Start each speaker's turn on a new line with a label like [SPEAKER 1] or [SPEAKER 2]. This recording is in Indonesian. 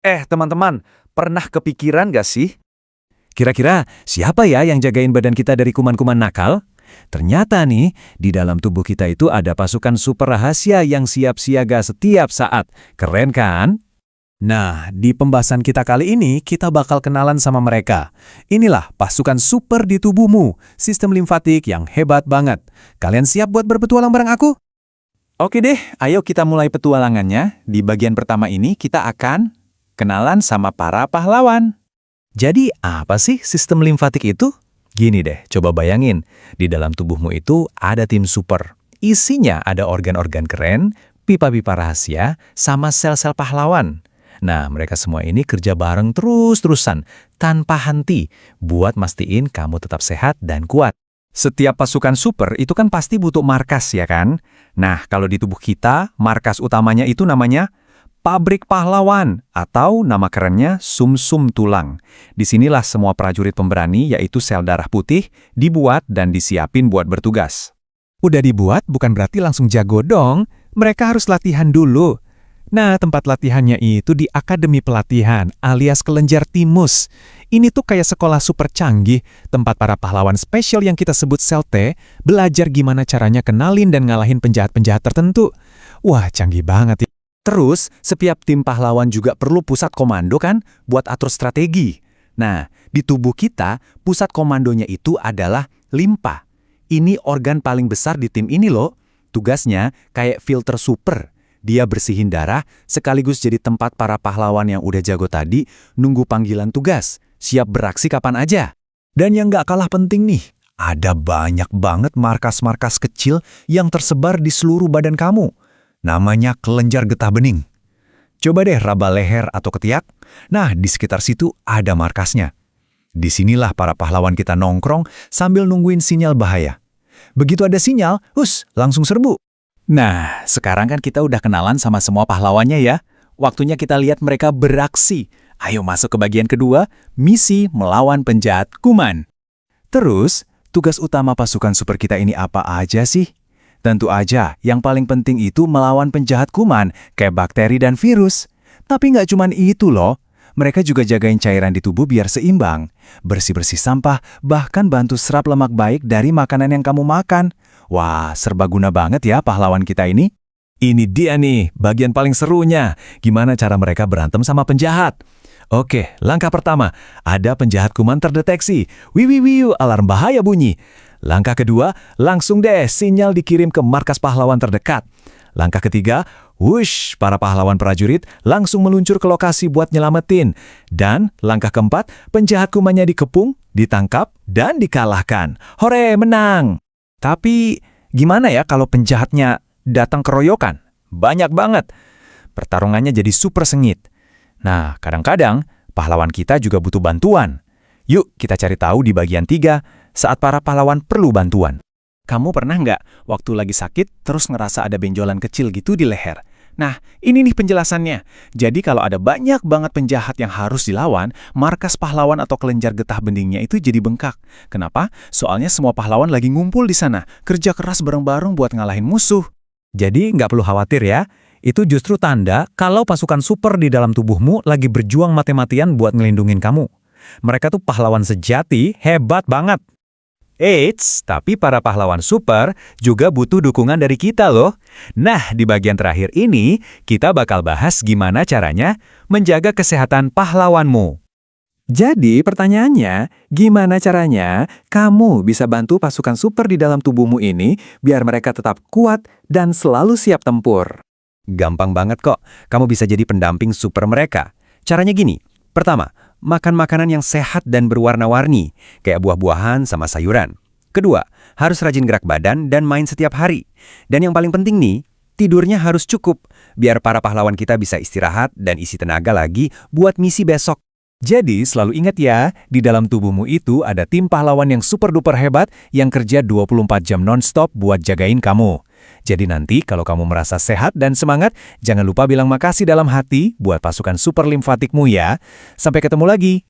[SPEAKER 1] Teman-teman, pernah kepikiran gak sih?
[SPEAKER 2] Kira-kira siapa ya yang jagain badan kita dari kuman-kuman nakal? Ternyata nih, di dalam tubuh kita itu ada pasukan super rahasia yang siap siaga setiap saat. Keren kan? Nah, di pembahasan kita kali ini, kita bakal kenalan sama mereka. Inilah pasukan super di tubuhmu, sistem limfatik yang hebat banget. Kalian siap buat berpetualang bareng aku?
[SPEAKER 1] Oke deh, ayo kita mulai petualangannya. Di bagian pertama ini kita akan kenalan sama para pahlawan.
[SPEAKER 2] Jadi apa sih sistem limfatik itu? Gini deh, coba bayangin. Di dalam tubuhmu itu ada tim super. Isinya ada organ-organ keren, pipa-pipa rahasia, sama sel-sel pahlawan. Nah, mereka semua ini kerja bareng terus-terusan, tanpa henti, buat mastiin kamu tetap sehat dan kuat.
[SPEAKER 1] Setiap pasukan super itu kan pasti butuh markas ya kan? Nah, kalau di tubuh kita, markas utamanya itu namanya pabrik pahlawan atau nama kerennya sumsum tulang. Disinilah semua prajurit pemberani yaitu sel darah putih dibuat dan disiapin buat bertugas.
[SPEAKER 2] Udah dibuat bukan berarti langsung jago dong. Mereka harus latihan dulu. Nah, tempat latihannya itu di Akademi Pelatihan alias Kelenjar Timus. Ini tuh kayak sekolah super canggih, tempat para pahlawan spesial yang kita sebut sel T belajar gimana caranya kenalin dan ngalahin penjahat-penjahat tertentu. Wah, canggih banget ya.
[SPEAKER 1] Terus, setiap tim pahlawan juga perlu pusat komando kan buat atur strategi. Nah, di tubuh kita, pusat komandonya itu adalah limpa. Ini organ paling besar di tim ini loh. Tugasnya kayak filter super. Dia bersihin darah sekaligus jadi tempat para pahlawan yang udah jago tadi nunggu panggilan tugas, siap beraksi kapan aja.
[SPEAKER 2] Dan yang nggak kalah penting nih, ada banyak banget markas-markas kecil yang tersebar di seluruh badan kamu. Namanya kelenjar getah bening. Coba deh raba leher atau ketiak. Nah, di sekitar situ ada markasnya. Disinilah para pahlawan kita nongkrong sambil nungguin sinyal bahaya. Begitu ada sinyal, langsung serbu.
[SPEAKER 1] Nah, sekarang kan kita udah kenalan sama semua pahlawannya ya. Waktunya kita lihat mereka beraksi. Ayo masuk ke bagian kedua, misi melawan penjahat kuman.
[SPEAKER 2] Terus, tugas utama pasukan super kita ini apa aja sih? Tentu aja, yang paling penting itu melawan penjahat kuman, kayak bakteri dan virus. Tapi nggak cuman itu loh. Mereka juga jagain cairan di tubuh biar seimbang. Bersih-bersih sampah, bahkan bantu serap lemak baik dari makanan yang kamu makan. Wah, serbaguna banget ya pahlawan kita ini. Ini dia nih, bagian paling serunya. Gimana cara mereka berantem sama penjahat? Oke, langkah pertama, ada penjahat kuman terdeteksi. Wiwiwiu, alarm bahaya bunyi. Langkah kedua, langsung deh sinyal dikirim ke markas pahlawan terdekat. Langkah ketiga, para pahlawan prajurit langsung meluncur ke lokasi buat nyelamatin. Dan langkah keempat, penjahat kumannya dikepung, ditangkap, dan dikalahkan. Hore, menang! Tapi gimana ya kalau penjahatnya datang keroyokan? Banyak banget. Pertarungannya jadi super sengit. Nah, kadang-kadang pahlawan kita juga butuh bantuan. Yuk kita cari tahu di bagian 3 saat para pahlawan perlu bantuan. Kamu pernah nggak waktu lagi sakit terus ngerasa ada benjolan kecil gitu di leher? Nah, ini nih penjelasannya. Jadi kalau ada banyak banget penjahat yang harus dilawan, markas pahlawan atau kelenjar getah beningnya itu jadi bengkak. Kenapa? Soalnya semua pahlawan lagi ngumpul di sana, kerja keras bareng-bareng buat ngalahin musuh. Jadi nggak perlu khawatir ya. Itu justru tanda kalau pasukan super di dalam tubuhmu lagi berjuang mati-matian buat ngelindungin kamu. Mereka tuh pahlawan sejati, hebat banget. Eits, tapi para pahlawan super juga butuh dukungan dari kita loh. Nah, di bagian terakhir ini, kita bakal bahas gimana caranya menjaga kesehatan pahlawanmu. Jadi pertanyaannya, gimana caranya kamu bisa bantu pasukan super di dalam tubuhmu ini biar mereka tetap kuat dan selalu siap tempur? Gampang banget kok, kamu bisa jadi pendamping super mereka. Caranya gini, pertama, makan makanan yang sehat dan berwarna-warni, kayak buah-buahan sama sayuran. Kedua, harus rajin gerak badan dan main setiap hari. Dan yang paling penting nih, tidurnya harus cukup, biar para pahlawan kita bisa istirahat dan isi tenaga lagi buat misi besok. Jadi selalu ingat ya, di dalam tubuhmu itu ada tim pahlawan yang super duper hebat yang kerja 24 jam non-stop buat jagain kamu. Jadi nanti kalau kamu merasa sehat dan semangat, jangan lupa bilang makasih dalam hati buat pasukan super limfatikmu ya. Sampai ketemu lagi.